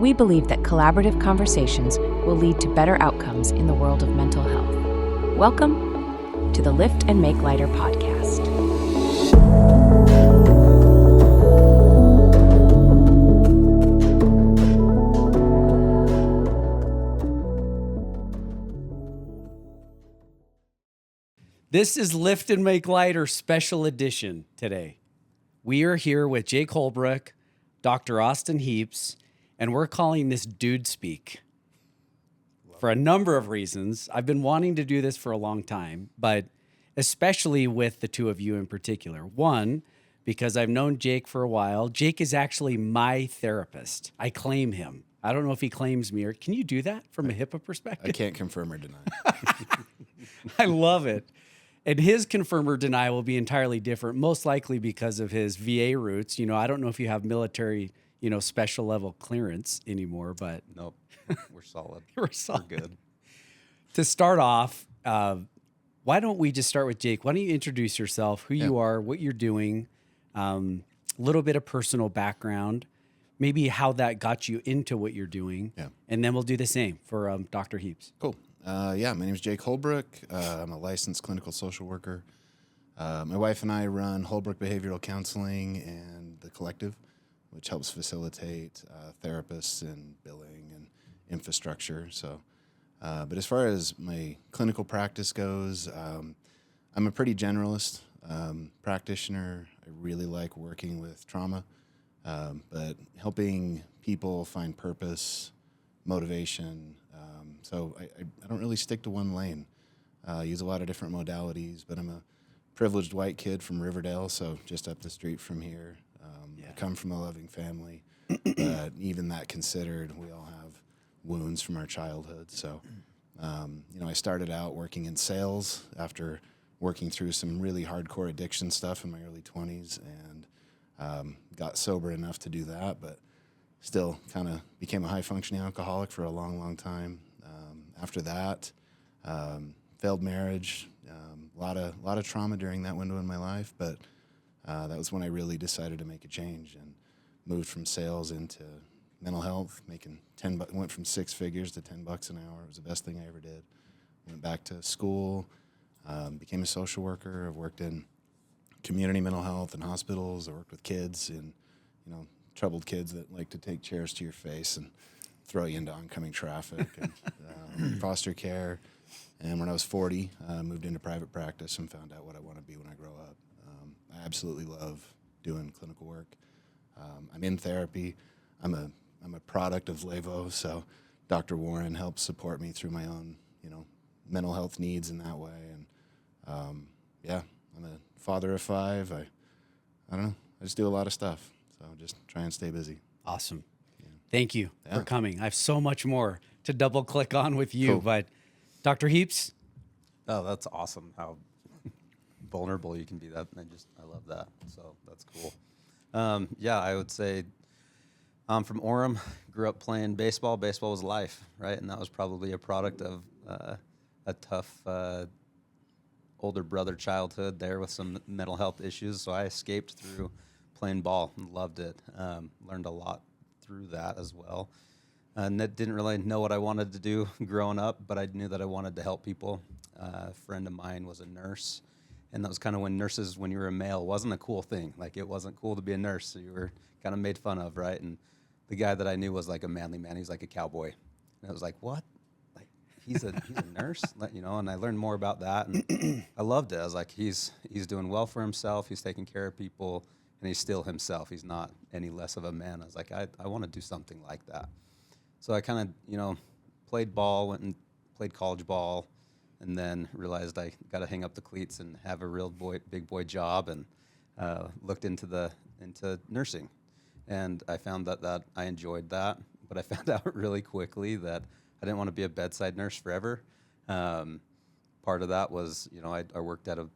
We believe that collaborative conversations will lead to better outcomes in the world of mental health. Welcome to the Lift and Make Lighter podcast. This is Lift and Make Lighter special edition today. We are here with Jake Holbrook, Dr. Austin Heaps, and we're calling this Dude Speak for a number of reasons. I've been wanting to do this for a long time, but especially with the two of you in particular. One, because I've known Jake for a while. Jake is actually my therapist. I claim him. I don't know if he claims me, or can you do that from a HIPAA perspective? I can't confirm or deny. I love it. And his confirm or deny will be entirely different, most likely because of his VA roots. You know, I don't know if you have military, special level clearance anymore, but Nope, we're solid. we're solid. We're good. To start off, why don't we just start with Jake? Why don't you introduce yourself, who you are, what you're doing, a little bit of personal background, maybe how that got you into what you're doing, and then we'll do the same for Dr. Heaps. Cool. My name is Jake Holbrook. I'm a licensed clinical social worker. My wife and I run Holbrook Behavioral Counseling and the Collective, which helps facilitate therapists and billing and infrastructure. So, but as far as my clinical practice goes, I'm a pretty generalist practitioner. I really like working with trauma, but helping people find purpose, motivation. So I don't really stick to one lane. I use a lot of different modalities, but I'm a privileged white kid from Riverdale, so just up the street from here. I come from a loving family, but even that considered, we all have wounds from our childhood. So, I started out working in sales after working through some really hardcore addiction stuff in my early 20s, and got sober enough to do that, but still kind of became a high-functioning alcoholic for a long, long time. After that, failed marriage, a lot of trauma during that window in my life, but that was when I really decided to make a change and moved from sales into mental health, making went from six figures to $10 an hour. It was the best thing I ever did. Went back to school, became a social worker. I've worked in community mental health and hospitals. I worked with kids and, troubled kids that like to take chairs to your face and throw you into oncoming traffic, and foster care. And when I was 40, I moved into private practice and found out what I want to be when I grow up. I absolutely love doing clinical work. I'm in therapy. I'm a product of Levo, so Dr. Warren helps support me through my own, mental health needs in that way. And I'm a father of 5. I don't know. I just do a lot of stuff. So just try and stay busy. Awesome. Thank you for coming. I have so much more to double click on with you, but Dr. Heaps? Oh, that's awesome how vulnerable you can be. I love that. So that's cool. I would say I'm from Orem, grew up playing baseball. Baseball was life, right? And that was probably a product of a tough older brother childhood there with some mental health issues. So I escaped through playing ball and loved it. Learned a lot through that as well. And didn't really know what I wanted to do growing up, but I knew that I wanted to help people. A friend of mine was a nurse, and that was kind of when nurses, when you were a male, wasn't a cool thing. Like, it wasn't cool to be a nurse, so you were kind of made fun of, right? And the guy that I knew was like a manly man. He was like a cowboy. And I was like, what? Like, he's a nurse? And I learned more about that, and I loved it. I was like, he's doing well for himself. He's taking care of people. And he's still himself. He's not any less of a man. I was like, I want to do something like that. So I kind of, played ball, went and played college ball, and then realized I got to hang up the cleats and have a real big boy job, and looked into nursing. And I found that I enjoyed that, but I found out really quickly that I didn't want to be a bedside nurse forever. Part of that was, I worked at a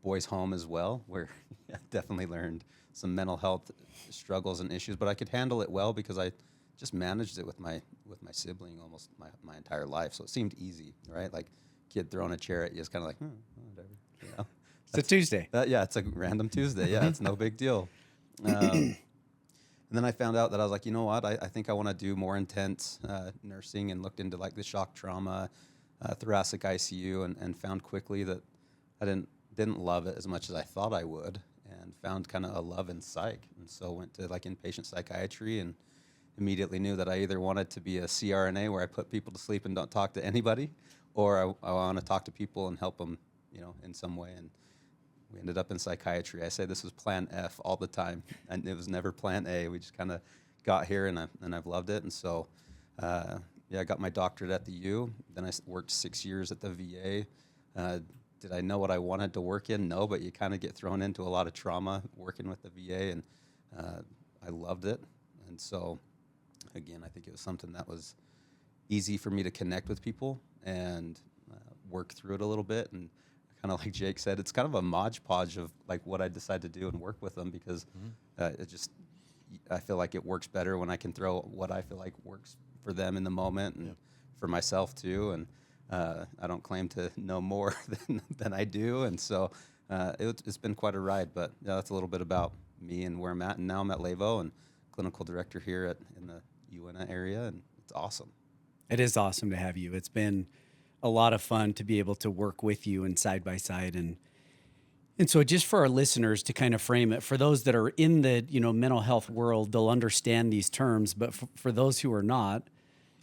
boys' home as well, where I definitely learned some mental health struggles and issues, but I could handle it well because I just managed it with my sibling almost my entire life. So it seemed easy, right? Like, kid throwing a chair at you is kind of like, whatever, It's a Tuesday. It's a random Tuesday. Yeah, it's no big deal. And then I found out that I was like, you know what, I think I want to do more intense nursing, and looked into like the shock trauma, thoracic ICU, and found quickly that I didn't love it as much as I thought I would, and found kind of a love in psych. And so went to like inpatient psychiatry, and immediately knew that I either wanted to be a CRNA where I put people to sleep and don't talk to anybody, or I want to talk to people and help them, in some way. And we ended up in psychiatry. I say this was plan F all the time, and it was never plan A. We just kind of got here, and I've loved it. And so, I got my doctorate at the U. Then I worked 6 years at the VA. Did I know what I wanted to work in? No, but you kind of get thrown into a lot of trauma working with the VA, and I loved it. And so, again, I think it was something that was easy for me to connect with people and work through it a little bit. And kind of like Jake said, it's kind of a modge podge of like what I decide to do and work with them, because I feel like it works better when I can throw what I feel like works for them in the moment, and for myself too. And I don't claim to know more than I do. And so it's been quite a ride, but that's a little bit about me and where I'm at. And now I'm at Levo and clinical director here in the UNA area, and it's awesome. It is awesome to have you. It's been a lot of fun to be able to work with you and side by side. And so just for our listeners to kind of frame it, for those that are in the, mental health world, they'll understand these terms. But for those who are not,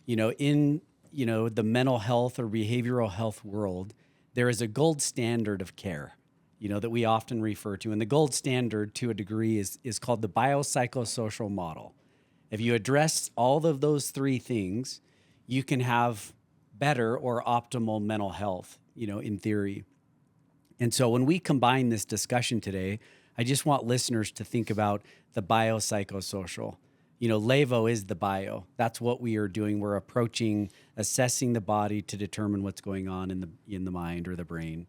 in, the mental health or behavioral health world, there is a gold standard of care, that we often refer to. And the gold standard, to a degree, is called the biopsychosocial model. If you address all of those three things, you can have better or optimal mental health, in theory. And so when we combine this discussion today, I just want listeners to think about the biopsychosocial. Levo is the bio. That's what we are doing. We're approaching, assessing the body to determine what's going on in the mind or the brain.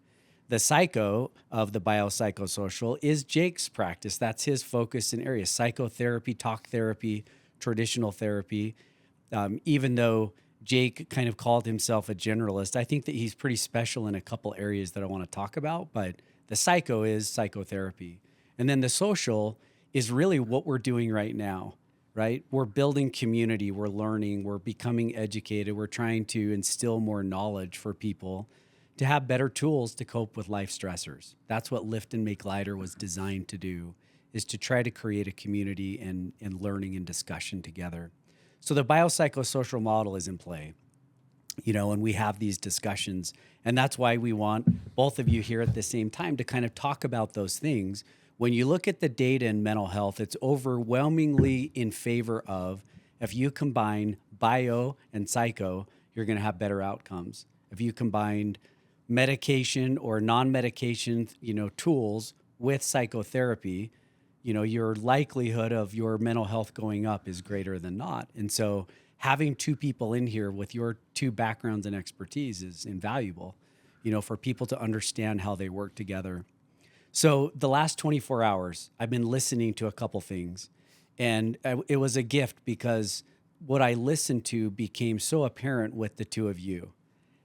The psycho of the biopsychosocial is Jake's practice. That's his focus and area: psychotherapy, talk therapy, traditional therapy. Even though Jake kind of called himself a generalist, I think that he's pretty special in a couple areas that I want to talk about. But the psycho is psychotherapy. And then the social is really what we're doing right now, right? We're building community, we're learning, we're becoming educated, we're trying to instill more knowledge for people to have better tools to cope with life stressors. That's what Lift and Make Lighter was designed to do, is to try to create a community and learning and discussion together. So the biopsychosocial model is in play, and we have these discussions. And that's why we want both of you here at the same time to kind of talk about those things. When you look at the data in mental health, it's overwhelmingly in favor of, if you combine bio and psycho, you're going to have better outcomes. If you combine medication or non-medication, tools with psychotherapy, your likelihood of your mental health going up is greater than not. And so having two people in here with your two backgrounds and expertise is invaluable, for people to understand how they work together. So the last 24 hours, I've been listening to a couple things, and it was a gift, because what I listened to became so apparent with the two of you.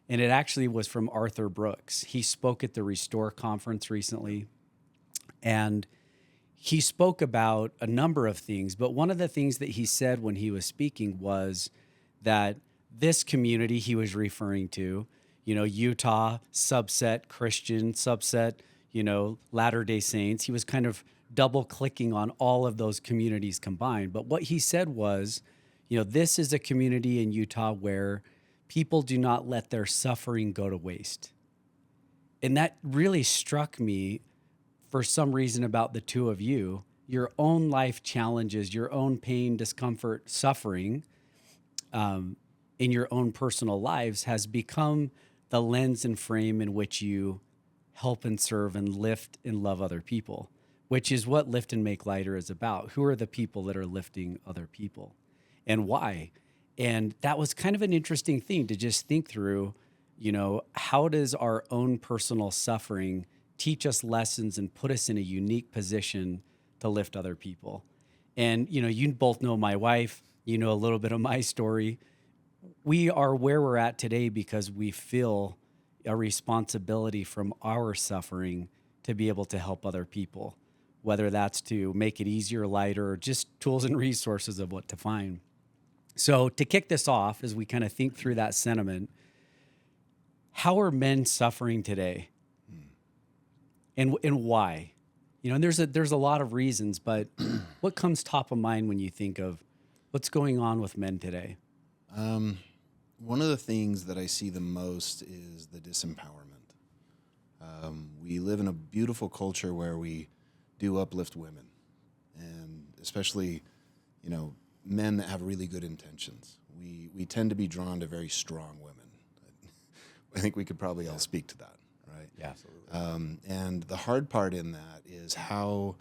And it actually was from Arthur Brooks. He spoke at the Restore conference recently, and he spoke about a number of things, but one of the things that he said when he was speaking was that this community he was referring to, Utah, subset Christian, subset, Latter-day Saints. He was kind of double clicking on all of those communities combined. But what he said was, this is a community in Utah where people do not let their suffering go to waste. And that really struck me for some reason about the two of you. Your own life challenges, your own pain, discomfort, suffering in your own personal lives has become the lens and frame in which you help and serve and lift and love other people, which is what Lift and Make Lighter is about. Who are the people that are lifting other people, and why? And that was kind of an interesting thing to just think through, how does our own personal suffering teach us lessons and put us in a unique position to lift other people? And, you both know my wife, a little bit of my story. We are where we're at today because we feel a responsibility from our suffering to be able to help other people. whether that's to make it easier, lighter, or just tools and resources of what to find. So to kick this off, as we kind of think through that sentiment, how are men suffering today, and why? And there's a lot of reasons, but what comes top of mind when you think of what's going on with men today? One of the things that I see the most is the disempowerment. We live in a beautiful culture where we do uplift women, and especially, men that have really good intentions. We tend to be drawn to very strong women. I think we could probably all speak to that, right? Yeah, absolutely. And the hard part in that is, how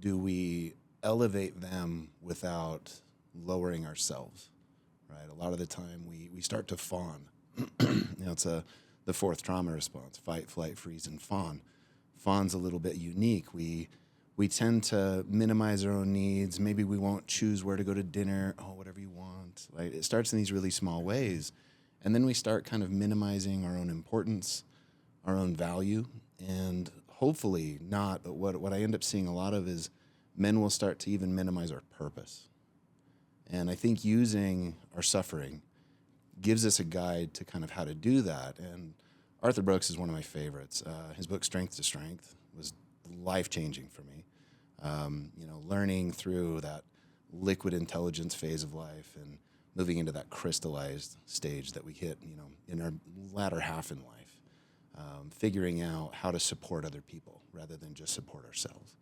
do we elevate them without lowering ourselves, right? A lot of the time we start to fawn. It's the fourth trauma response: fight, flight, freeze, and fawn. Fawn's a little bit unique. We tend to minimize our own needs. Maybe we won't choose where to go to dinner. Oh, whatever you want. Right? It starts in these really small ways. And then we start kind of minimizing our own importance, our own value, and hopefully not. But what I end up seeing a lot of is men will start to even minimize our purpose. And I think using our suffering gives us a guide to kind of how to do that. And Arthur Brooks is one of my favorites. His book, Strength to Strength, was life-changing for me. Learning through that liquid intelligence phase of life and moving into that crystallized stage that we hit, in our latter half in life, figuring out how to support other people rather than just support ourselves.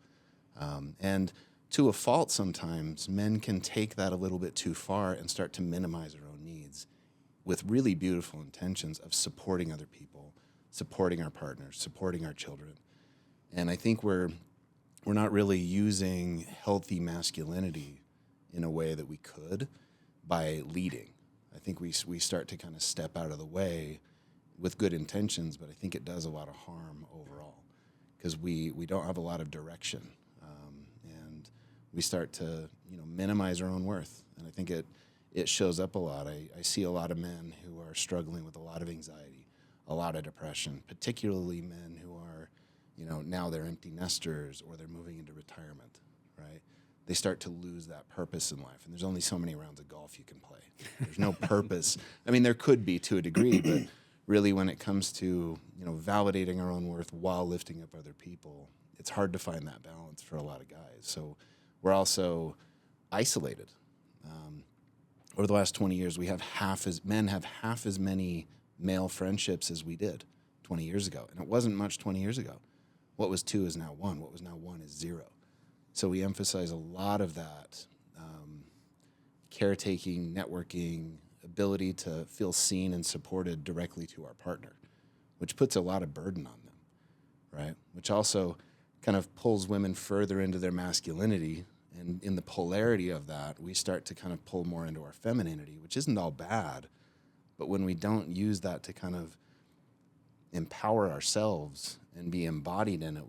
And to a fault, sometimes men can take that a little bit too far and start to minimize our own needs with really beautiful intentions of supporting other people, supporting our partners, supporting our children. And I think we're not really using healthy masculinity in a way that we could by leading. I think we start to kind of step out of the way with good intentions, but I think it does a lot of harm overall because we don't have a lot of direction, and we start to minimize our own worth. And I think it shows up a lot. I see a lot of men who are struggling with a lot of anxiety, a lot of depression, particularly men who are now they're empty nesters or they're moving into retirement, right? They start to lose that purpose in life. And there's only so many rounds of golf you can play. There's no purpose. I mean, there could be to a degree, but really when it comes to, validating our own worth while lifting up other people, it's hard to find that balance for a lot of guys. So we're also isolated. Over the last 20 years, men have half as many male friendships as we did 20 years ago. And it wasn't much 20 years ago. What was 2 is now 1. What was now 1 is 0. So we emphasize a lot of that caretaking, networking, ability to feel seen and supported directly to our partner, which puts a lot of burden on them, right? Which also kind of pulls women further into their masculinity. And in the polarity of that, we start to kind of pull more into our femininity, which isn't all bad. But when we don't use that to kind of empower ourselves and be embodied in it,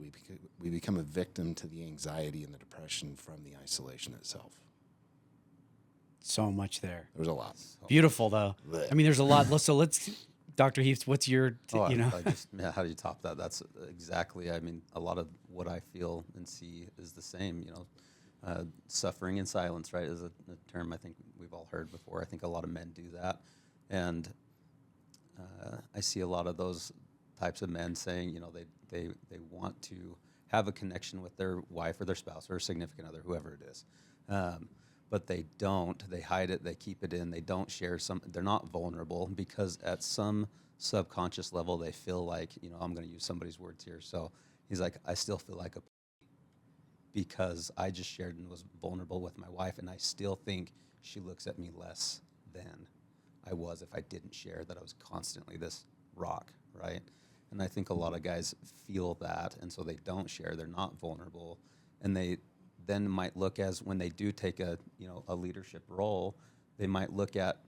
we become a victim to the anxiety and the depression from the isolation itself. So much there. There's a lot. Beautiful, though. Blech. I mean, there's a lot. So let's, Dr. Heaps, what's your, How do you top that? That's exactly, a lot of what I feel and see is the same, suffering in silence, right, is a term I think we've all heard before. I think a lot of men do that. And I see a lot of those types of men saying, they want to have a connection with their wife or their spouse or significant other, whoever it is. But they don't. They hide it. They keep it in. They don't share they're not vulnerable because at some subconscious level, they feel like, I'm going to use somebody's words here. So he's like, I still feel like a because I just shared and was vulnerable with my wife, and I still think she looks at me less than I was if I didn't share, that I was constantly this rock, right? And I think a lot of guys feel that, and so they don't share. They're not vulnerable, and they then might look as when they do take a leadership role, they might look at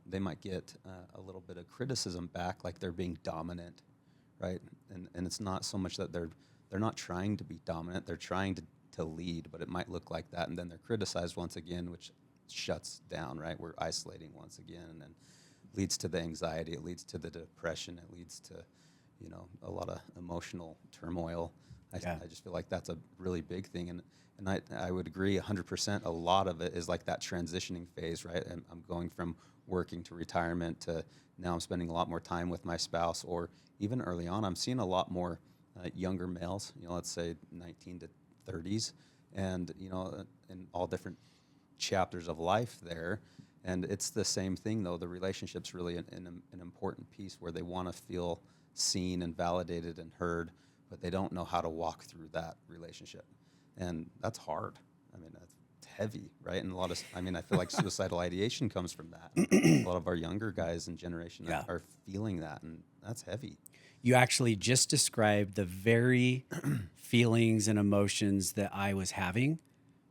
they might get a little bit of criticism back, like they're being dominant, right? And it's not so much that they're not trying to be dominant; they're trying to lead, but it might look like that, and then they're criticized once again, which shuts down, right? We're isolating once again, and then leads to the anxiety, it leads to the depression, it leads to a lot of emotional turmoil. I just feel like that's a really big thing. And I would agree 100%. A lot of it is like that transitioning phase, right? And I'm going from working to retirement to now I'm spending a lot more time with my spouse, or even early on, I'm seeing a lot more younger males, let's say 19 to 30s, and, in all different chapters of life there. And it's the same thing, though. The relationship's really an important piece where they want to feel seen and validated and heard, but they don't know how to walk through that relationship. And that's hard. I mean, that's heavy, right? And I feel like suicidal ideation comes from that. A lot of our younger guys and generation are feeling that, and that's heavy. You actually just described the very feelings and emotions that I was having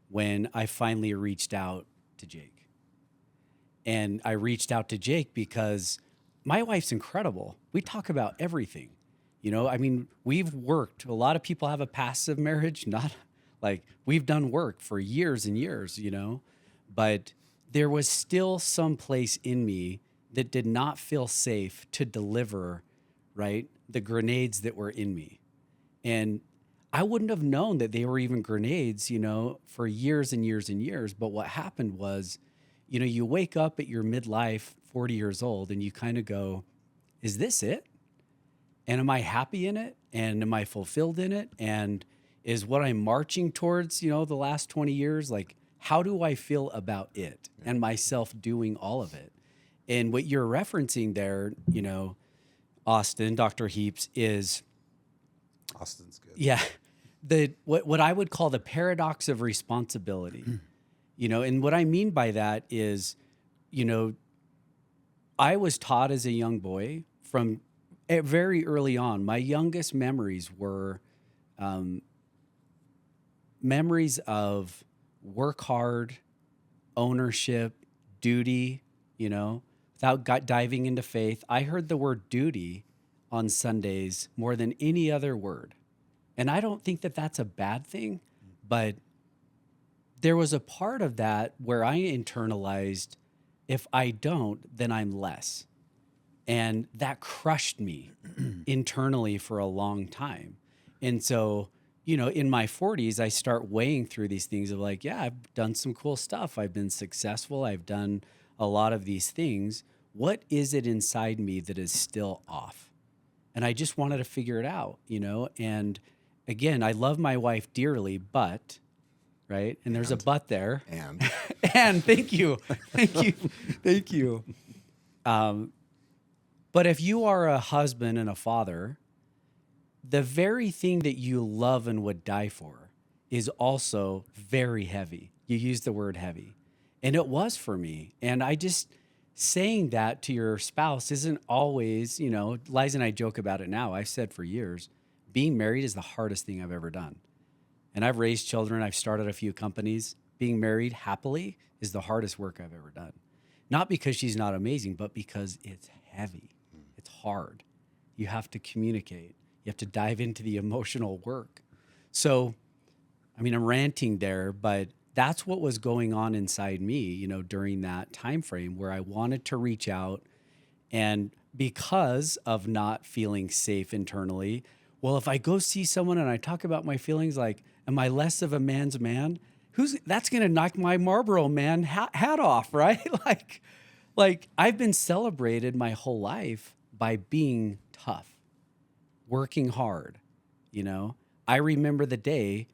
when I finally reached out to Jake. And I reached out to Jake because my wife's incredible. We talk about everything. We've worked. A lot of people have a passive marriage, not like we've done work for years and years, but there was still some place in me that did not feel safe to deliver, right, the grenades that were in me. And I wouldn't have known that they were even grenades, for years and years and years. But what happened was, you wake up at your midlife, 40 years old, and you kind of go, is this it? And am I happy in it? And am I fulfilled in it? And is what I'm marching towards, the last 20 years, like, how do I feel about it and myself doing all of it? And what you're referencing there, Austin, Dr. Heaps, is Austin's good. Yeah. What I would call the paradox of responsibility. And what I mean by that is, I was taught as a young boy from very early on, my youngest memories were memories of work hard, ownership, duty, without diving into faith. I heard the word duty on Sundays more than any other word. And I don't think that that's a bad thing, but there was a part of that where I internalized, if I don't, then I'm less. And that crushed me internally for a long time. And so, in my 40s, I start weighing through these things of like, yeah, I've done some cool stuff. I've been successful. I've done a lot of these things. What is it inside me that is still off? And I just wanted to figure it out, And again, I love my wife dearly, but, right? And there's a but there. And And thank you. Thank you. But if you are a husband and a father, the very thing that you love and would die for is also very heavy. You use the word heavy. And it was for me. And I just, saying that to your spouse isn't always, Liza and I joke about it now. I've said for years, being married is the hardest thing I've ever done. And I've raised children. I've started a few companies. Being married happily is the hardest work I've ever done. Not because she's not amazing, but because it's heavy. It's hard. You have to communicate. You have to dive into the emotional work. So, I'm ranting there, but that's what was going on inside me, during that time frame where I wanted to reach out. And because of not feeling safe internally, well, if I go see someone and I talk about my feelings, like, am I less of a man's man? That's going to knock my Marlboro man hat off, right? Like I've been celebrated my whole life by being tough, working hard. I remember the day,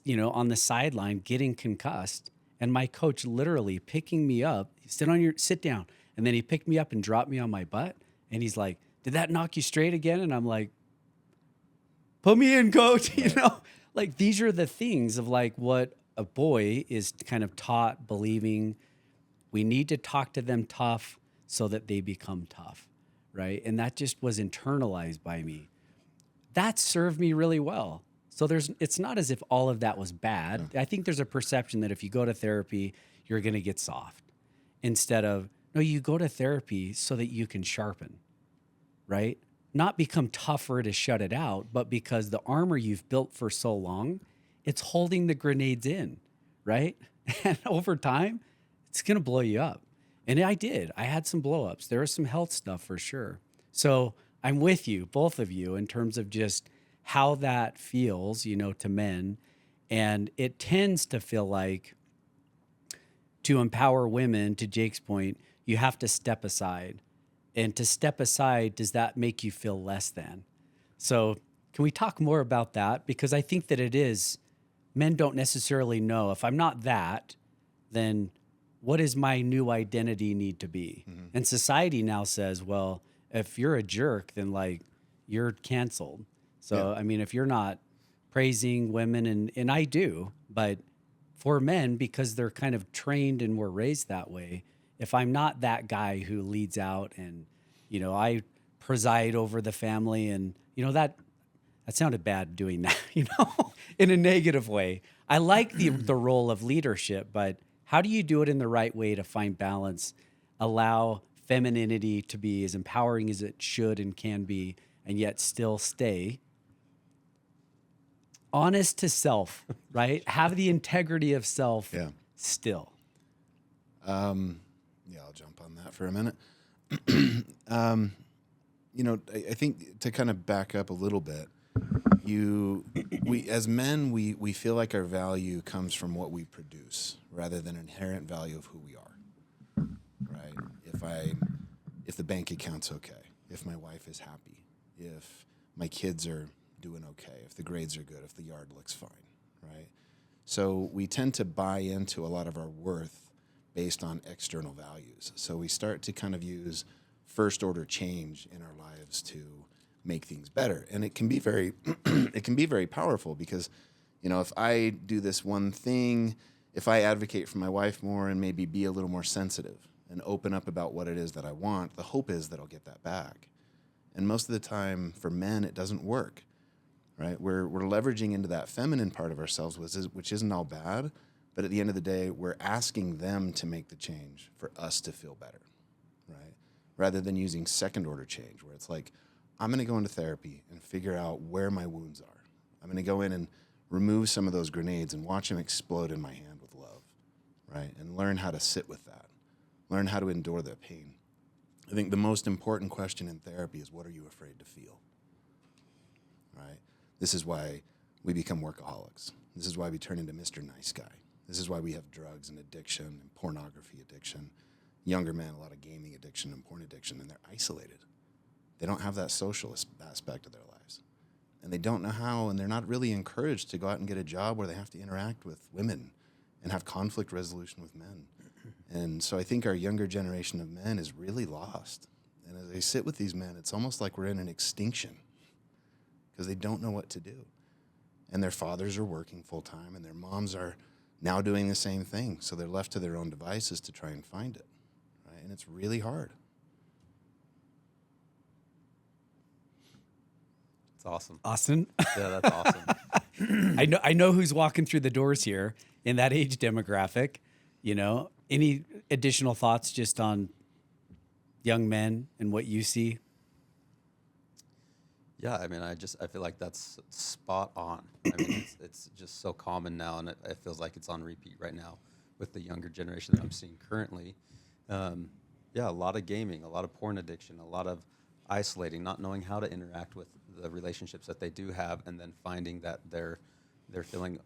on the sideline getting concussed, and my coach literally picking me up, sit down. And then he picked me up and dropped me on my butt. And he's like, did that knock you straight again? And I'm like, put me in, coach. Like, these are the things of like what a boy is kind of taught, believing we need to talk to them tough so that they become tough, right? And that just was internalized by me. That served me really well. So it's not as if all of that was bad. I think there's a perception that if you go to therapy, you're going to get soft. Instead of, no, you go to therapy so that you can sharpen, right? Not become tougher to shut it out, but because the armor you've built for so long, it's holding the grenades in, right? And over time, it's going to blow you up. And I did. I had some blow-ups. There was some health stuff for sure. So I'm with you, both of you, in terms of just how that feels, to men. And it tends to feel like to empower women, to Jake's point, you have to step aside. And to step aside, does that make you feel less than? So, can we talk more about that? Because I think that it is, men don't necessarily know if I'm not that, then what does my new identity need to be? And society now says, well, if you're a jerk, then like you're canceled. So, I mean, if you're not praising women, and I do, but for men, because they're kind of trained and were raised that way, if I'm not that guy who leads out and, I preside over the family and, that sounded bad doing that, in a negative way. I like the role of leadership, but how do you do it in the right way to find balance, allow femininity to be as empowering as it should and can be, and yet still stay honest to self, right? Have the integrity of self still. I'll jump on that for a minute. I think to kind of back up a little bit, we as men, we feel like our value comes from what we produce rather than inherent value of who we are, right? If the bank account's okay, if my wife is happy, if my kids are doing okay, if the grades are good, if the yard looks fine, right? So we tend to buy into a lot of our worth based on external values. So we start to kind of use first order change in our lives to make things better. And it can be very it can be very powerful because, if I do this one thing, if I advocate for my wife more and maybe be a little more sensitive and open up about what it is that I want, the hope is that I'll get that back. And most of the time for men, it doesn't work, right? We're leveraging into that feminine part of ourselves, which isn't all bad, but at the end of the day, we're asking them to make the change for us to feel better, right? Rather than using second order change where it's like, I'm going to go into therapy and figure out where my wounds are. I'm going to go in and remove some of those grenades and watch them explode in my hand with love, right? And learn how to sit with that, learn how to endure that pain. I think the most important question in therapy is, what are you afraid to feel, right? This is why we become workaholics. This is why we turn into Mr. Nice Guy. This is why we have drugs and addiction and pornography addiction. Younger men, a lot of gaming addiction and porn addiction, and they're isolated. They don't have that social aspect of their lives. And they don't know how, and they're not really encouraged to go out and get a job where they have to interact with women and have conflict resolution with men. And so I think our younger generation of men is really lost. And as I sit with these men, it's almost like we're in an extinction because they don't know what to do. And their fathers are working full time, and their moms are now doing the same thing. So they're left to their own devices to try and find it, right? And it's really hard. It's awesome. Austin? Yeah, that's awesome. I know who's walking through the doors here in that age demographic. Any additional thoughts just on young men and what you see? Yeah, I mean, I feel like that's spot on. I mean, it's just so common now, and it feels like it's on repeat right now with the younger generation that I'm seeing currently. A lot of gaming, a lot of porn addiction, a lot of isolating, not knowing how to interact with the relationships that they do have, and then finding that they're feeling,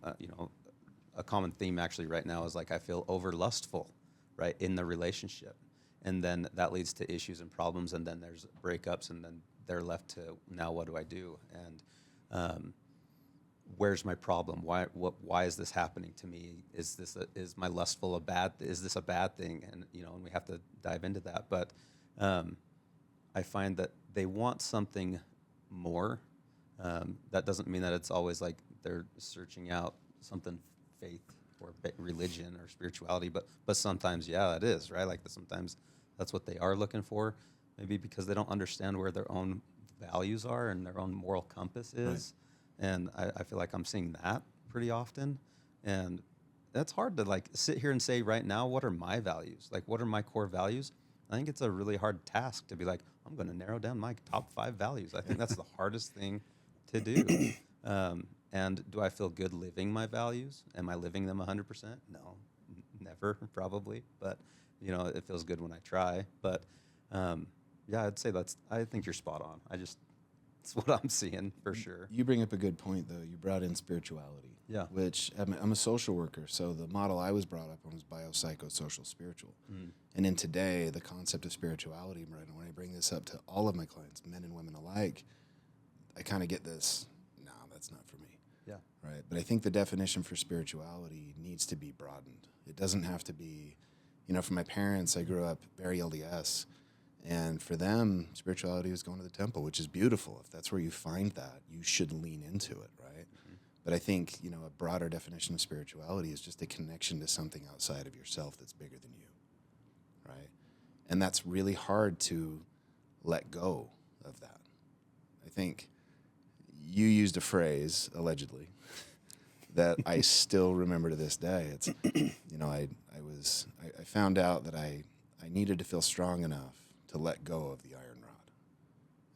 a common theme actually right now is like, I feel over lustful, right, in the relationship. And then that leads to issues and problems, and then there's breakups, and then they're left to, now what do I do? And where's my problem? Why is this happening to me? Is my lustful is this a bad thing? And and we have to dive into that. But I find that they want something more. That doesn't mean that it's always like they're searching out something, faith or religion or spirituality, but sometimes, yeah, it is, right? Like sometimes that's what they are looking for, maybe because they don't understand where their own values are and their own moral compass is. Right. And I feel like I'm seeing that pretty often. And that's hard to like sit here and say right now, what are my values? Like, what are my core values? I think it's a really hard task to be like, I'm going to narrow down my top 5 values. I think that's the hardest thing to do. And do I feel good living my values? Am I living them 100%? No, never, probably. But, it feels good when I try. But, I'd say I think you're spot on. That's what I'm seeing for sure. You bring up a good point, though. You brought in spirituality. Yeah. Which I'm a social worker, so the model I was brought up on was biopsychosocial spiritual. And in today, the concept of spirituality, right, and when I bring this up to all of my clients, men and women alike, I kind of get this, no, that's not for me. Yeah. Right. But I think the definition for spirituality needs to be broadened. It doesn't have to be, for my parents, I grew up very LDS. And for them, spirituality was going to the temple, which is beautiful. If that's where you find that, you should lean into it, right? But I think, a broader definition of spirituality is just a connection to something outside of yourself that's bigger than you, right? And that's really hard to let go of that. I think you used a phrase, allegedly, that I still remember to this day. It's, I found out that I needed to feel strong enough to let go of the iron rod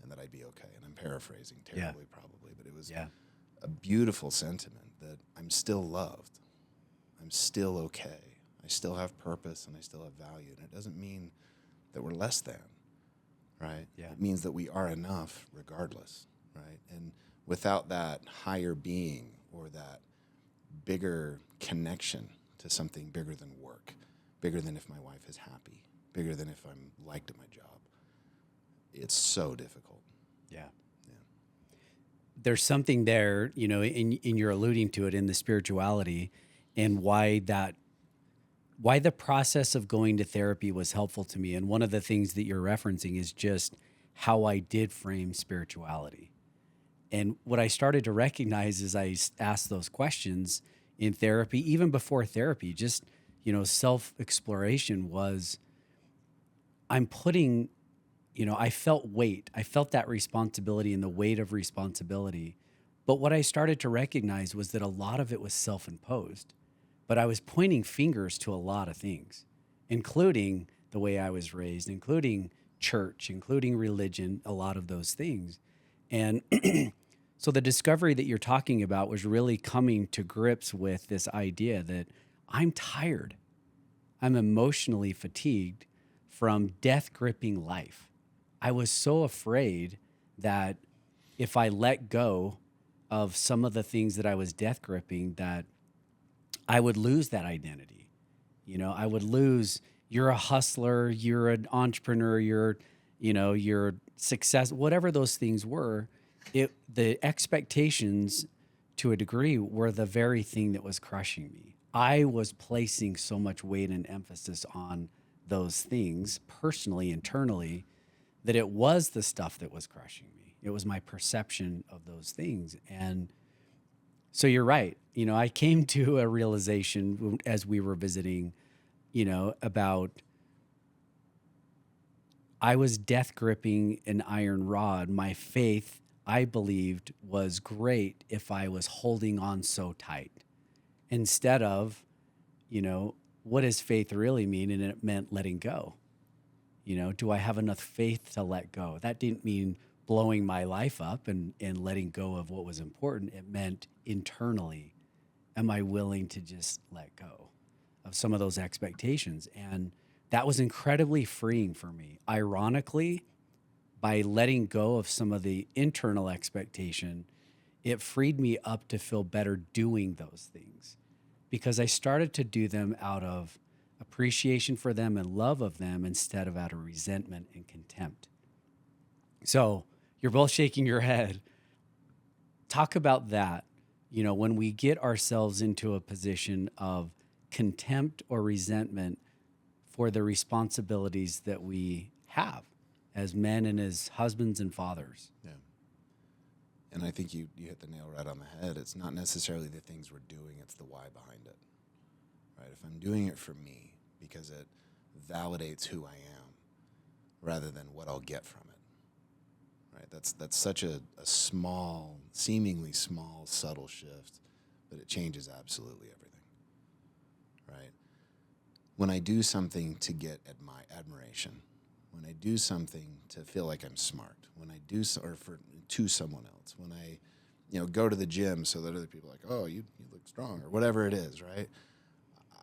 and that I'd be okay. And I'm paraphrasing terribly probably, but it was a beautiful sentiment that I'm still loved. I'm still okay. I still have purpose and I still have value. And it doesn't mean that we're less than, right? Yeah. It means that we are enough regardless, right? And without that higher being or that bigger connection to something bigger than work, bigger than if my wife is happy, bigger than if I'm liked at my job, it's so difficult. Yeah. There's something there, in you're alluding to it in the spirituality and why the process of going to therapy was helpful to me. And one of the things that you're referencing is just how I did frame spirituality. And what I started to recognize as I asked those questions in therapy, even before therapy, just, self-exploration was, I'm putting, I felt weight. I felt that responsibility and the weight of responsibility. But what I started to recognize was that a lot of it was self-imposed. But I was pointing fingers to a lot of things, including the way I was raised, including church, including religion, a lot of those things. And so the discovery that you're talking about was really coming to grips with this idea that I'm tired. I'm emotionally fatigued from death gripping life. I was so afraid that if I let go of some of the things that I was death gripping, that I would lose that identity. I would lose, you're a hustler, you're an entrepreneur, you're success, whatever those things were. The expectations to a degree were the very thing that was crushing me. I was placing so much weight and emphasis on those things personally, internally, that it was the stuff that was crushing me. It was my perception of those things. And so you're right. I came to a realization as we were visiting, about I was death gripping an iron rod. My faith, I believed, was great if I was holding on so tight instead of, what does faith really mean? And it meant letting go. Do I have enough faith to let go? That didn't mean blowing my life up and letting go of what was important. It meant internally, am I willing to just let go of some of those expectations? And that was incredibly freeing for me. Ironically, by letting go of some of the internal expectation, it freed me up to feel better doing those things because I started to do them out of appreciation for them and love of them instead of out of resentment and contempt. So you're both shaking your head. Talk about that. When we get ourselves into a position of contempt or resentment for the responsibilities that we have as men and as husbands and fathers. Yeah. And I think you hit the nail right on the head. It's not necessarily the things we're doing, it's the why behind it. Right? If I'm doing it for me because it validates who I am rather than what I'll get from it. Right? That's such a small, seemingly small, subtle shift, but it changes absolutely everything. Right? When I do something to get admiration, when I do something to feel like I'm smart, when I do to someone else, when I go to the gym so that other people are like, oh, you look strong or whatever it is, right?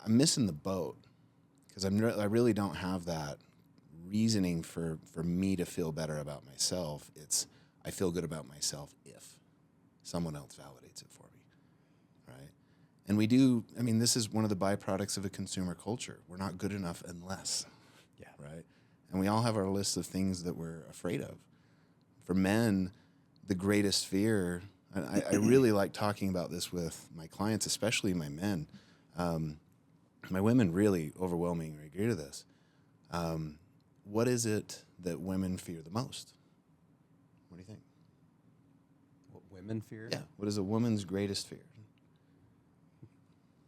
I'm missing the boat because I really don't have that reasoning for me to feel better about myself. It's I feel good about myself if someone else validates it for me, right? And we do, I mean, this is one of the byproducts of a consumer culture. We're not good enough unless, right? And we all have our lists of things that we're afraid of. For men, the greatest fear, and I really like talking about this with my clients, especially my men. My women really overwhelmingly agree to this. What is it that women fear the most? What do you think? What women fear? Yeah. What is a woman's greatest fear?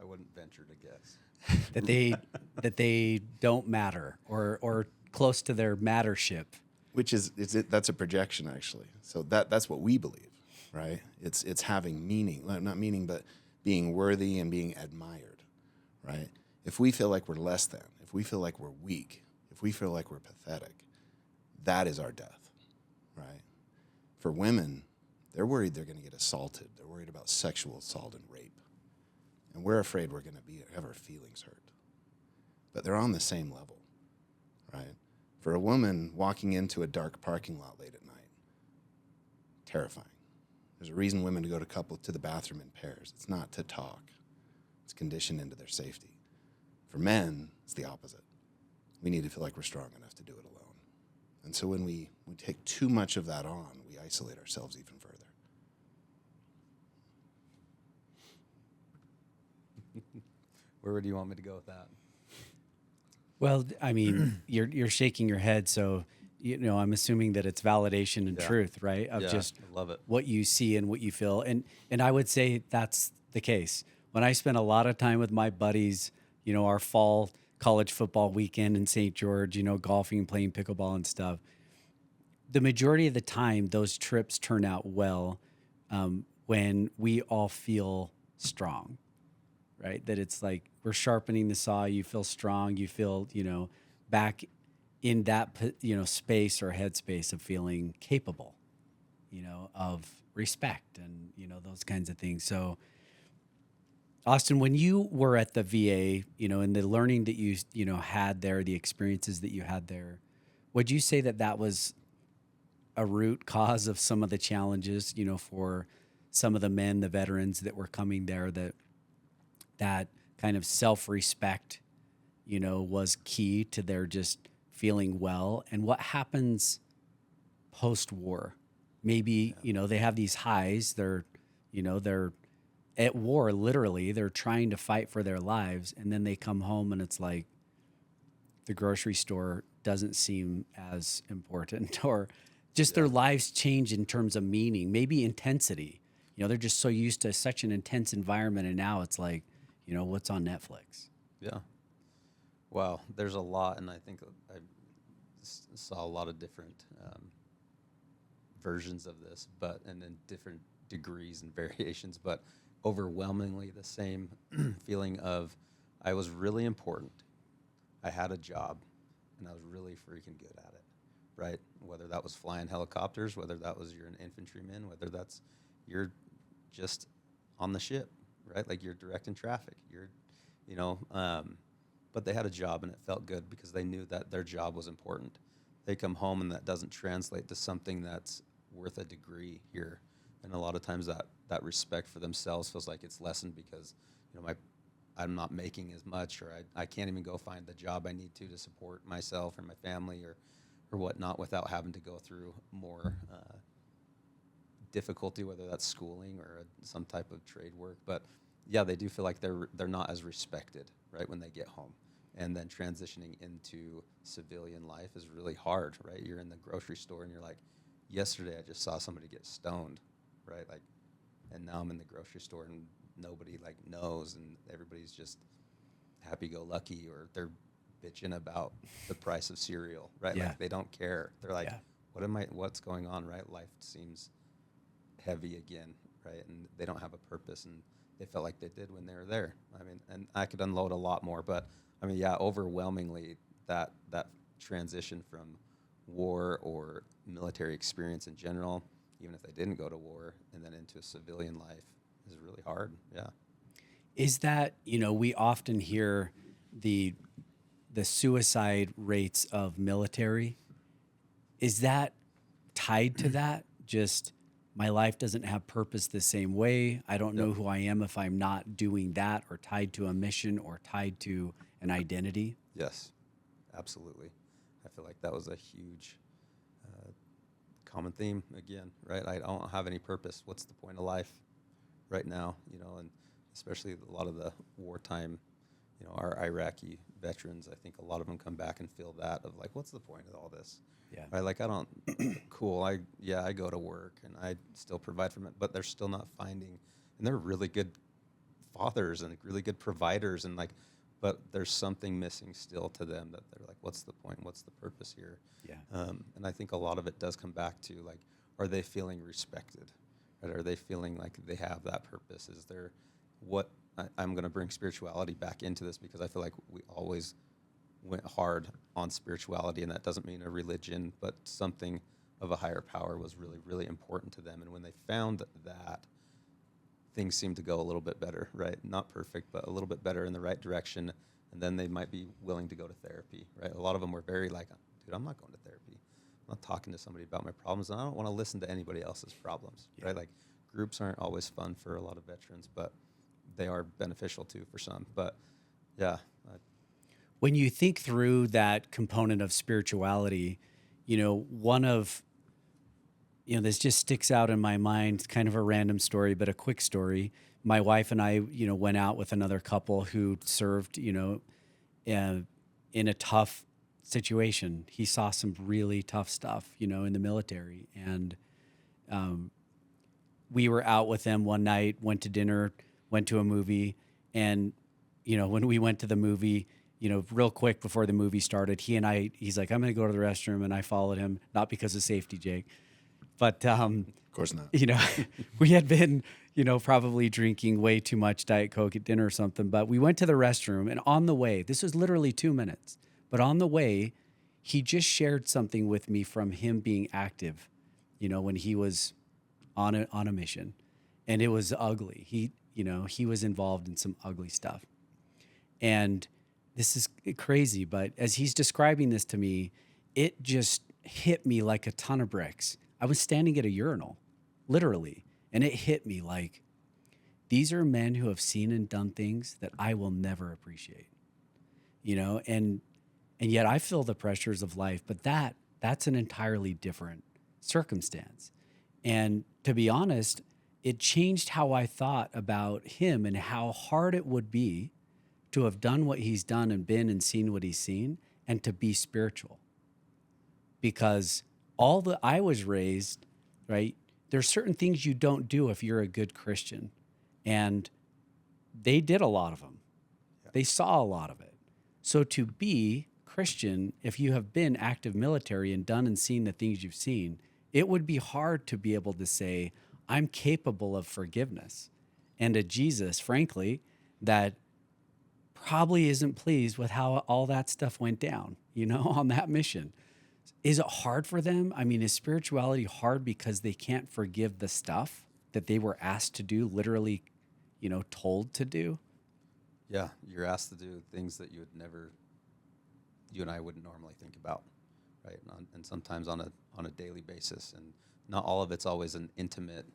I wouldn't venture to guess. that they don't matter or close to their mattership. Which that's a projection, actually. So that's what we believe, right? It's having meaning, not meaning, but being worthy and being admired, right? If we feel like we're less than, if we feel like we're weak, if we feel like we're pathetic, that is our death, right? For women, they're worried they're going to get assaulted. They're worried about sexual assault and rape. And we're afraid we're going to have our feelings hurt. But they're on the same level, right? For a woman walking into a dark parking lot late at night, terrifying. There's a reason women go to the bathroom in pairs. It's not to talk. It's conditioned into their safety. For men, it's the opposite. We need to feel like we're strong enough to do it alone. And so when we take too much of that on, we isolate ourselves even further. Where would you want me to go with that? Well, I mean, you're shaking your head, so I'm assuming that it's validation and truth, right? Of just I love it. what you see and what you feel, and I would say that's the case. When I spend a lot of time with my buddies, our fall college football weekend in St. George, golfing and playing pickleball and stuff. The majority of the time, those trips turn out well when we all feel strong, right? That it's like we're sharpening the saw. You feel strong. You feel, back in that, space or headspace of feeling capable, of respect and, those kinds of things. So, Austin, when you were at the VA, and the learning that you had there, the experiences that you had there, would you say that was a root cause of some of the challenges, for some of the men, the veterans that were coming there, that kind of self-respect, was key to their just feeling well? And what happens post-war? Maybe, they have these highs, they're at war, literally, they're trying to fight for their lives, and then they come home and it's like the grocery store doesn't seem as important, or just their lives change in terms of meaning, maybe intensity. They're just so used to such an intense environment, and now it's like, what's on Netflix? Yeah. Wow, there's a lot, and I think I saw a lot of different versions of this, and in different degrees and variations, but overwhelmingly the same feeling of I was really important. I had a job, and I was really freaking good at it, right? Whether that was flying helicopters, whether that was you're an infantryman, whether that's you're just on the ship, right? Like you're directing traffic, but they had a job and it felt good because they knew that their job was important. They come home and that doesn't translate to something that's worth a degree here. And a lot of times that respect for themselves feels like it's lessened because, I'm not making as much, or I can't even go find the job I need to support myself or my family or whatnot without having to go through more difficulty, whether that's schooling or some type of trade work. But yeah, they do feel like they're not as respected, right, when they get home. And then transitioning into civilian life is really hard, right? You're in the grocery store and you're like, yesterday I just saw somebody get stoned, right? Like, and now I'm in the grocery store and nobody knows, and everybody's just happy-go-lucky, or they're bitching about the price of cereal, right? Yeah. Like they don't care. They're like, what's going on, right? Life seems heavy again, right? And they don't have a purpose, and they felt like they did when they were there. I mean, and I could unload a lot more, but I mean, yeah, overwhelmingly that transition from war or military experience in general, even if they didn't go to war, and then into a civilian life is really hard. Yeah. Is that, we often hear the suicide rates of military. Is that tied to that? just, my life doesn't have purpose the same way. I don't know who I am if I'm not doing that or tied to a mission or tied to an identity. Yes, absolutely. I feel like that was a huge common theme again, right? I don't have any purpose. What's the point of life right now? And especially a lot of the wartime, our Iraqi veterans, I think a lot of them come back and feel that of like, what's the point of all this? Yeah. Right? Like, I don't, cool. I go to work and I still provide for them, but they're still not finding, and they're really good fathers and really good providers and like, but there's something missing still to them that they're like, what's the point? What's the purpose here? Yeah. And I think a lot of it does come back to like, are they feeling respected? Right? Are they feeling like they have that purpose? Is there I'm going to bring spirituality back into this because I feel like we always went hard on spirituality, and that doesn't mean a religion, but something of a higher power was really, really important to them. And when they found that, things seemed to go a little bit better, right? Not perfect, but a little bit better in the right direction. And then they might be willing to go to therapy, right? A lot of them were very like, dude, I'm not going to therapy. I'm not talking to somebody about my problems, and I don't want to listen to anybody else's problems, right? Like, groups aren't always fun for a lot of veterans, but they are beneficial too for some. But yeah. When you think through that component of spirituality, one of, this just sticks out in my mind. It's kind of a random story, but a quick story. My wife and I, went out with another couple who served, in a tough situation. He saw some really tough stuff, in the military. And we were out with them one night, went to dinner, went to a movie. And, when we went to the movie, real quick before the movie started, he's like, I'm going to go to the restroom. And I followed him, not because of safety, Jake, but, of course not. We had been, probably drinking way too much Diet Coke at dinner or something, but we went to the restroom, and on the way, this was literally 2 minutes, but on the way, he just shared something with me from him being active, when he was on a mission, and it was ugly. He was involved in some ugly stuff. And this is crazy, but as he's describing this to me, it just hit me like a ton of bricks. I was standing at a urinal, literally, and it hit me like, these are men who have seen and done things that I will never appreciate, and yet I feel the pressures of life, but that's an entirely different circumstance. And to be honest, it changed how I thought about him and how hard it would be to have done what he's done and been and seen what he's seen and to be spiritual. Because I was raised, right? There's certain things you don't do if you're a good Christian. And they did a lot of them. Yeah. They saw a lot of it. So to be Christian, if you have been active military and done and seen the things you've seen, it would be hard to be able to say, I'm capable of forgiveness. And a Jesus, frankly, that probably isn't pleased with how all that stuff went down, on that mission. Is it hard for them? I mean, is spirituality hard because they can't forgive the stuff that they were asked to do, literally, told to do? Yeah, you're asked to do things that you and I wouldn't normally think about, right? And sometimes on a daily basis, and not all of it's always an intimate,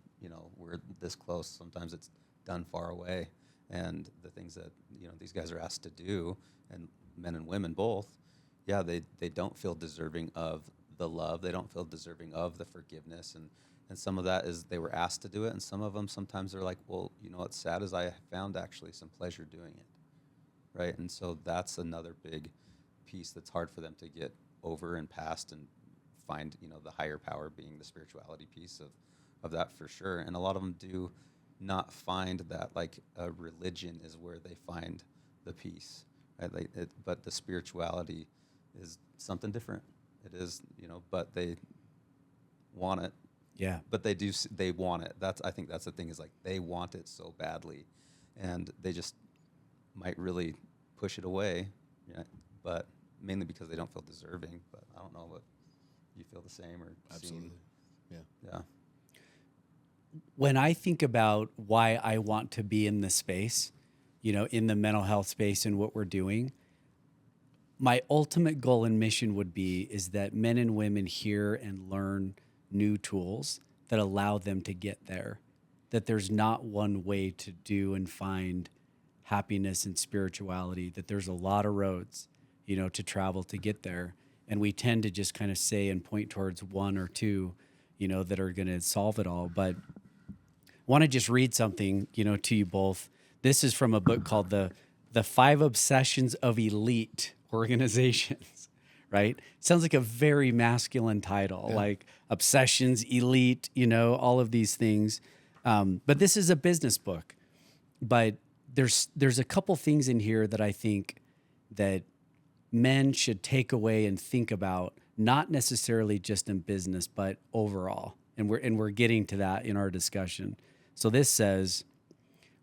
we're this close. Sometimes it's done far away, and the things that these guys are asked to do, and men and women both, yeah, they don't feel deserving of the love. They don't feel deserving of the forgiveness, and some of that is they were asked to do it, and some of them sometimes they're like, well, what's sad is I found actually some pleasure doing it, right? And so that's another big piece that's hard for them to get over and past and find, the higher power being the spirituality piece of that for sure. And a lot of them do not find that like a religion is where they find the peace, right? But the spirituality is something different. It is, but they want it. Yeah. But they want it. I think that's the thing, is like they want it so badly, and they just might really push it away, but mainly because they don't feel deserving. But I don't know what you feel the same or Absolutely. Yeah. When I think about why I want to be in this space, in the mental health space and what we're doing, my ultimate goal and mission is that men and women hear and learn new tools that allow them to get there, that there's not one way to do and find happiness and spirituality, that there's a lot of roads, to travel to get there. And we tend to just kind of say and point towards one or two, that are going to solve it all. But I want to just read something, to you both. This is from a book called The 5 Obsessions of Elite Organizations, right? Sounds like a very masculine title, like obsessions, elite, all of these things. But this is a business book. But there's a couple things in here that I think that men should take away and think about, not necessarily just in business, but overall. And we're getting to that in our discussion. So this says,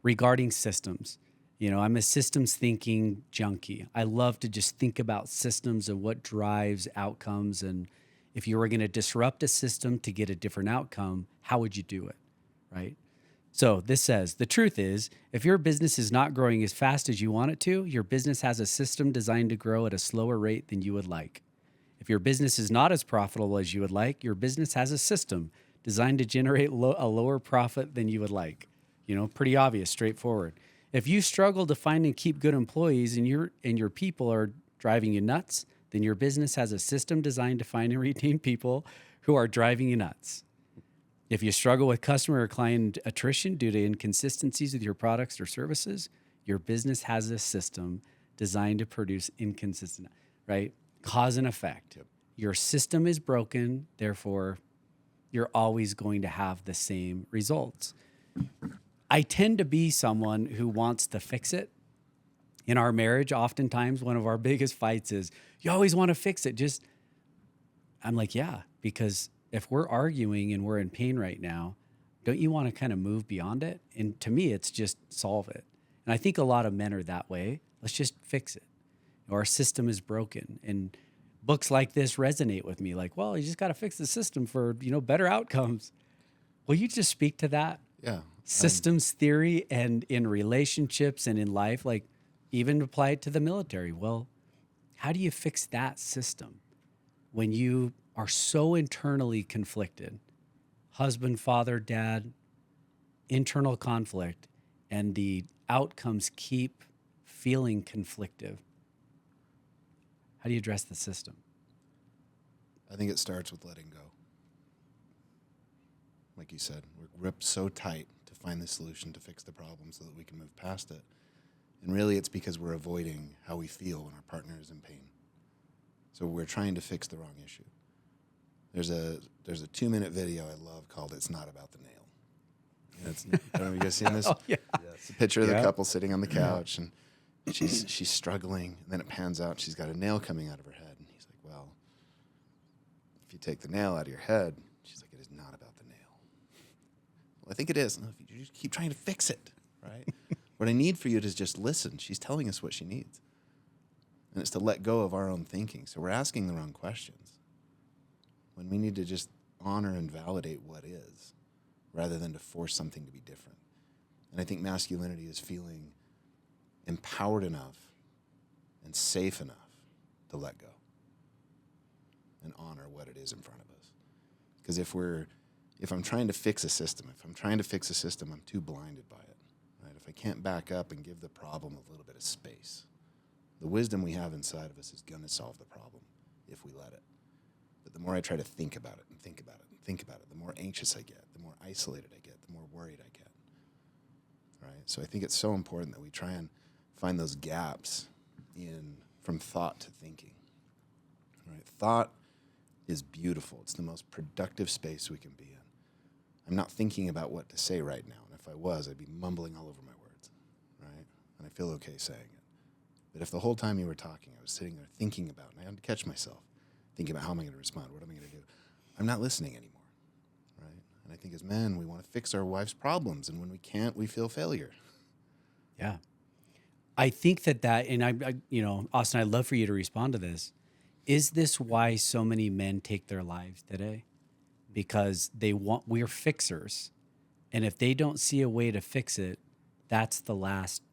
regarding systems, I'm a systems thinking junkie. I love to just think about systems and what drives outcomes. And if you were going to disrupt a system to get a different outcome, how would you do it, right? So this says, the truth is, if your business is not growing as fast as you want it to, your business has a system designed to grow at a slower rate than you would like. If your business is not as profitable as you would like, your business has a system designed to generate a lower profit than you would like. Pretty obvious, straightforward. If you struggle to find and keep good employees and your people are driving you nuts, then your business has a system designed to find and retain people who are driving you nuts. If you struggle with customer or client attrition due to inconsistencies with your products or services, your business has a system designed to produce inconsistent, right? Cause and effect. Yep. Your system is broken, therefore, you're always going to have the same results. I tend to be someone who wants to fix it. In our marriage, oftentimes one of our biggest fights is, you always want to fix it. I'm like, yeah, because if we're arguing and we're in pain right now, don't you want to kind of move beyond it? And to me, it's just solve it. And I think a lot of men are that way. Let's just fix it. Our system is broken. And books like this resonate with me. Like, well, you just got to fix the system for, better outcomes. Will you just speak to that? Yeah. Systems theory and in relationships and in life, like even apply it to the military. Well, how do you fix that system when you are so internally conflicted? Husband, father, dad, internal conflict, and the outcomes keep feeling conflictive. How do you address the system? I think it starts with letting go. Like you said, we're gripped so tight to find the solution to fix the problem so that we can move past it. And really it's because we're avoiding how we feel when our partner is in pain. So we're trying to fix the wrong issue. There's a 2-minute video I love called "It's Not About the Nail." I don't know if you guys seen this. Oh, yeah. It's a picture of the couple sitting on the couch, and she's struggling, and then it pans out. She's got a nail coming out of her head, and he's like, "Well, if you take the nail out of your head," she's like, "it is not about the nail." Well, I think it is. No, if you just keep trying to fix it, right? What I need for you is just listen. She's telling us what she needs, and it's to let go of our own thinking. So we're asking the wrong questions when we need to just honor and validate what is, rather than to force something to be different. And I think masculinity is feeling empowered enough and safe enough to let go and honor what it is in front of us. Because if I'm trying to fix a system, I'm too blinded by it. Right? If I can't back up and give the problem a little bit of space, the wisdom we have inside of us is going to solve the problem if we let it. But the more I try to think about it and think about it and think about it, the more anxious I get, the more isolated I get, the more worried I get. Right? So I think it's so important that we try and find those gaps from thought to thinking. Right? Thought is beautiful. It's the most productive space we can be in. I'm not thinking about what to say right now. And if I was, I'd be mumbling all over my words. Right? And I feel okay saying it. But if the whole time you were talking, I was sitting there thinking about, and I had to catch myself, thinking about how am I going to respond, what am I going to do, I'm not listening anymore. Right? And I think as men, we want to fix our wives' problems. And when we can't, we feel failure. Yeah. I think that, and I Austin, I'd love for you to respond to this. Is this why so many men take their lives today? Because we're fixers. And if they don't see a way to fix it, that's the last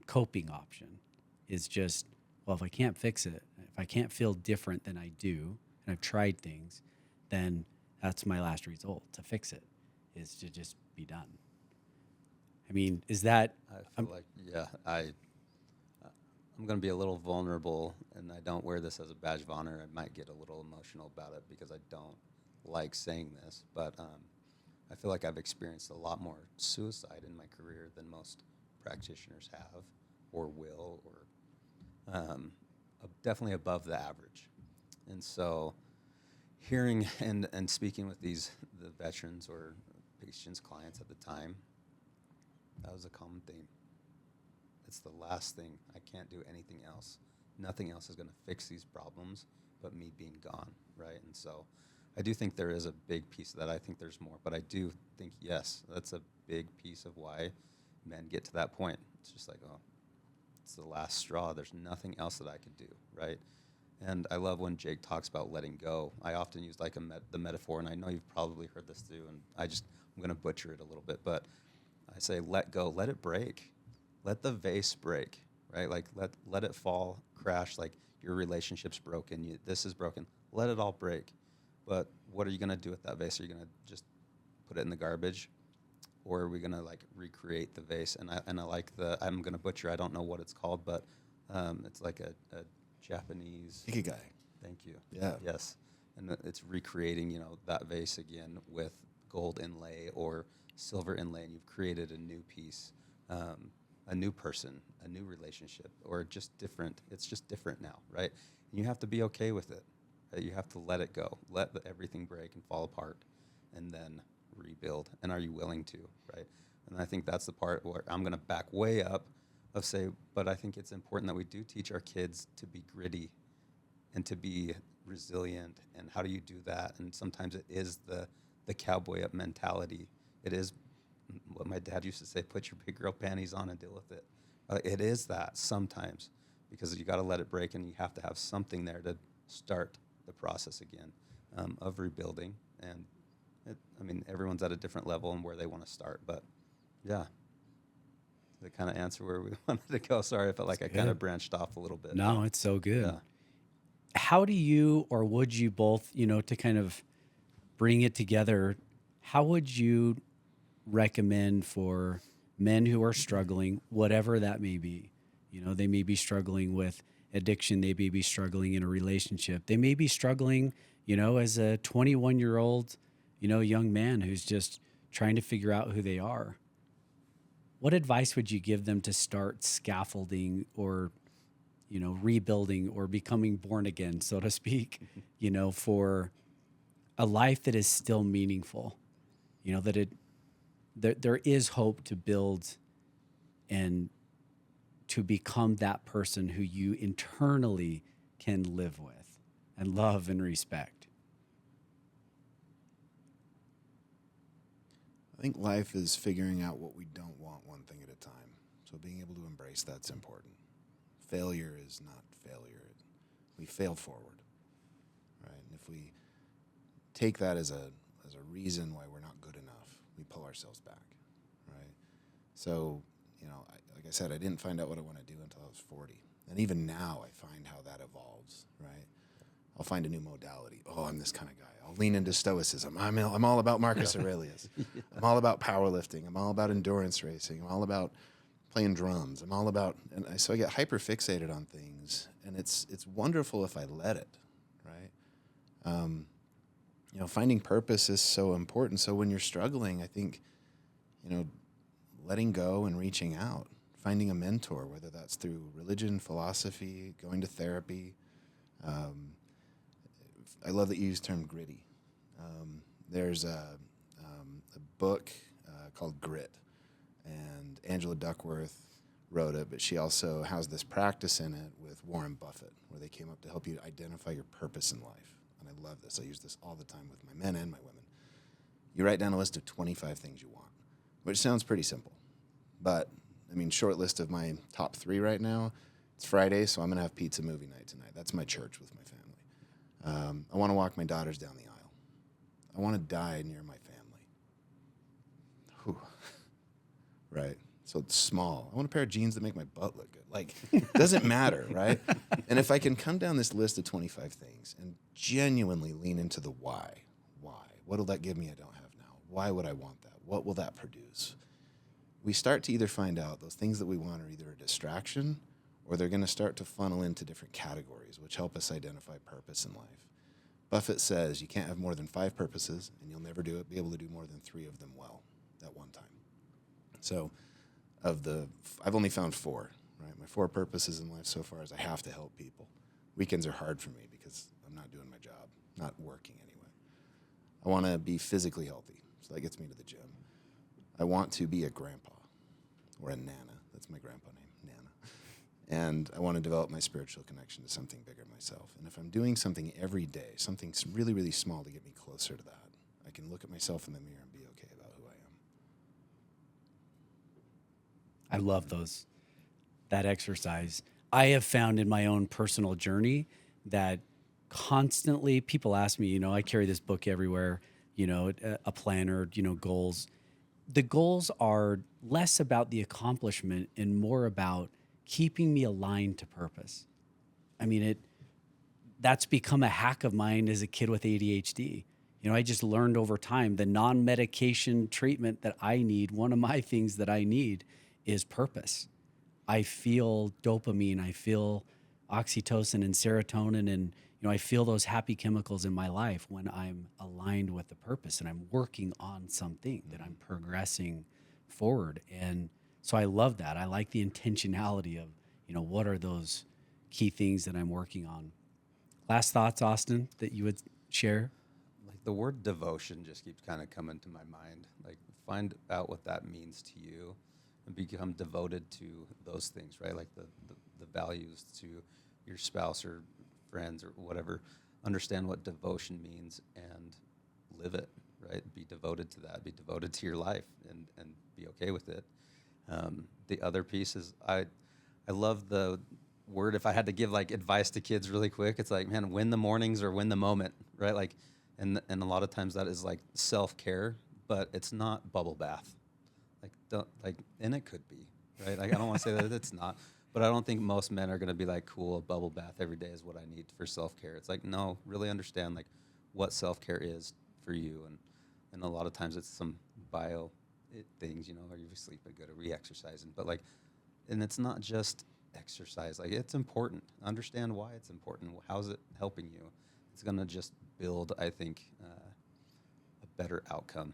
coping option, is just, well, if I can't fix it, if I can't feel different than I do, and I've tried things, then That's my last result to fix it, is to just be done. I mean, is that, I feel like, yeah, I'm going to be a little vulnerable, and I don't wear this as a badge of honor. I might get a little emotional about it because I don't like saying this, but I feel like I've experienced a lot more suicide in my career than most practitioners have or will, or definitely above the average. And so hearing and speaking with the veterans or patients, clients at the time, that was a common theme. It's the last thing. I can't do anything else. Nothing else is going to fix these problems but me being gone, right? And so I do think there is a big piece of that. I think there's more. But I do think, yes, that's a big piece of why men get to that point. It's just like, oh, it's the last straw. There's nothing else that I could do, right? And I love when Jake talks about letting go. I often use like the metaphor, and I know you've probably heard this too, and I'm going to butcher it a little bit, but I say let go, let it break. Let the vase break, right? Like let it fall, crash, like your relationship's broken, this is broken. Let it all break. But what are you going to do with that vase? Are you going to just put it in the garbage? Or are we going to like recreate the vase? And I like I'm going to butcher, I don't know what it's called, but it's like a Japanese. Ikigai. Thank you. Yeah. Yes. And it's recreating, that vase again with gold inlay or silver inlay, and you've created a new piece, a new person, a new relationship, or just different. It's just different now, right? And you have to be okay with it. Right? You have to let it go, let everything break and fall apart, and then rebuild. And are you willing to, right? And I think that's the part where I'm going to back way up of say, but I think it's important that we do teach our kids to be gritty and to be resilient. And how do you do that? And sometimes it is the cowboy up mentality. It is what my dad used to say, put your big girl panties on and deal with it. It is that sometimes, because you got to let it break, and you have to have something there to start the process again of rebuilding. And everyone's at a different level and where they want to start. But yeah, to kind of answer where we wanted to go. Sorry, I felt like I kind of branched off a little bit. no, it's so good. Yeah. How do you, or would you both, to kind of bring it together, how would you recommend for men who are struggling, whatever that may be? They may be struggling with addiction. They may be struggling in a relationship. They may be struggling, as a 21-year-old, young man who's just trying to figure out who they are. What advice would you give them to start scaffolding or, rebuilding or becoming born again, so to speak, for a life that is still meaningful, that there is hope to build and to become that person who you internally can live with and love and respect? I think life is figuring out what we don't want one thing at a time. So being able to embrace that's important. Failure is not failure. We fail forward, right? And if we take that as a reason why we're not good enough, we pull ourselves back, right? So, like I said, I didn't find out what I want to do until I was 40. And even now I find how that evolves, right? I'll find a new modality. Oh, I'm this kind of guy. I'll lean into stoicism. I'm all about Marcus Aurelius. I'm all about powerlifting. I'm all about endurance racing. I'm all about playing drums. I'm all about, so I get hyper fixated on things, and it's wonderful if I let it, right? Finding purpose is so important. So when you're struggling, I think, letting go and reaching out, finding a mentor, whether that's through religion, philosophy, going to therapy. I love that you use the term gritty. There's a book called Grit, and Angela Duckworth wrote it, but she also has this practice in it with Warren Buffett, where they came up to help you identify your purpose in life. And I love this. I use this all the time with my men and my women. You write down a list of 25 things you want, which sounds pretty simple. But, short list of my top 3 right now. It's Friday, so I'm going to have pizza movie night tonight. That's my church with my family. I want to walk my daughters down the aisle. I want to die near my family. Whew. Right. So it's small. I want a pair of jeans that make my butt look good. Like, doesn't matter, right? And if I can come down this list of 25 things and genuinely lean into the why, What'll that give me I don't have now? Why would I want that? What will that produce? We start to either find out those things that we want are either a distraction or they're going to start to funnel into different categories, which help us identify purpose in life. Buffett says you can't have more than 5 purposes, and you'll never be able to do more than 3 of them well at one time. So I've only found 4, right? My 4 purposes in life so far is I have to help people. Weekends are hard for me because I'm not doing my job, not working anyway. I want to be physically healthy, so that gets me to the gym. I want to be a grandpa or a nana. That's my grandpa name, Nana. And I want to develop my spiritual connection to something bigger than myself. And if I'm doing something every day, something really, really small to get me closer to that, I can look at myself in the mirror and be okay about who I am. I love that exercise. I have found in my own personal journey that constantly people ask me, I carry this book everywhere, a planner, goals. The goals are less about the accomplishment and more about keeping me aligned to purpose. I mean, that's become a hack of mine as a kid with ADHD. I just learned over time the non-medication treatment that I need, one of my things that I need is purpose. I feel dopamine, I feel oxytocin and serotonin, and I feel those happy chemicals in my life when I'm aligned with the purpose and I'm working on something that I'm progressing forward. And so I love that. I like the intentionality of, what are those key things that I'm working on. Last thoughts, Austin, that you would share? Like the word devotion just keeps kind of coming to my mind. Like find out what that means to you and become devoted to those things, right? Like the values to your spouse or friends or whatever. Understand what devotion means and live it, right? Be devoted to that. Be devoted to your life and be okay with it. The other piece is I love the word. If I had to give like advice to kids really quick, it's like, man, win the mornings or win the moment, right? Like, and a lot of times that is like self-care, but it's not bubble bath. And it could be, right? Like, I don't want to say that it's not, but I don't think most men are going to be like, cool, a bubble bath every day is what I need for self-care. It's like, no, really understand like what self-care is for you. And a lot of times it's some things, are you sleeping good? Are we exercising? But like, and it's not just exercise. Like, it's important. Understand why it's important. How's it helping you? It's going to just build, I think, a better outcome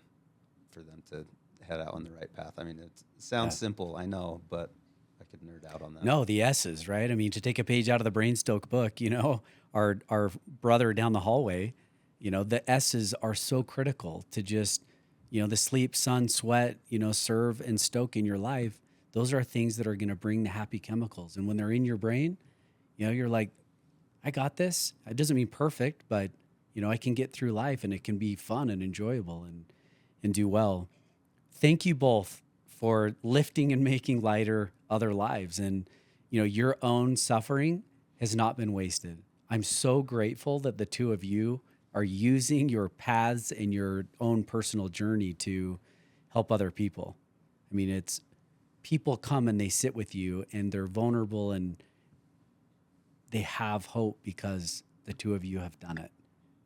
for them to head out on the right path. I mean, it sounds simple, I know, but I could nerd out on that. No, the S's, right? I mean, to take a page out of the Brainstoke book, our brother down the hallway, the S's are so critical to just, the sleep, sun, sweat, serve and stoke in your life. Those are things that are going to bring the happy chemicals. And when they're in your brain, you're like, I got this. It doesn't mean perfect, but, I can get through life and it can be fun and enjoyable and do well. Thank you both for lifting and making lighter other lives. And, your own suffering has not been wasted. I'm so grateful that the two of you are using your paths and your own personal journey to help other people. I mean, people come and they sit with you and they're vulnerable and they have hope because the two of you have done it,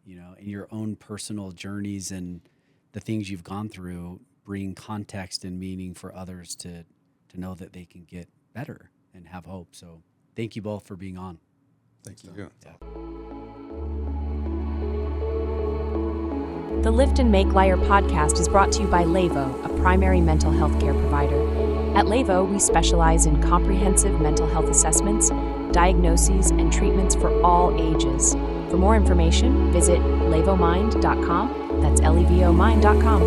in your own personal journeys and the things you've gone through bring context and meaning for others to know that they can get better and have hope. So thank you both for being on. Thank you. Yeah. The Lift and Make Lighter podcast is brought to you by Levo, a primary mental health care provider. At Levo, we specialize in comprehensive mental health assessments, diagnoses, and treatments for all ages. For more information, visit levomind.com. That's levomind.com.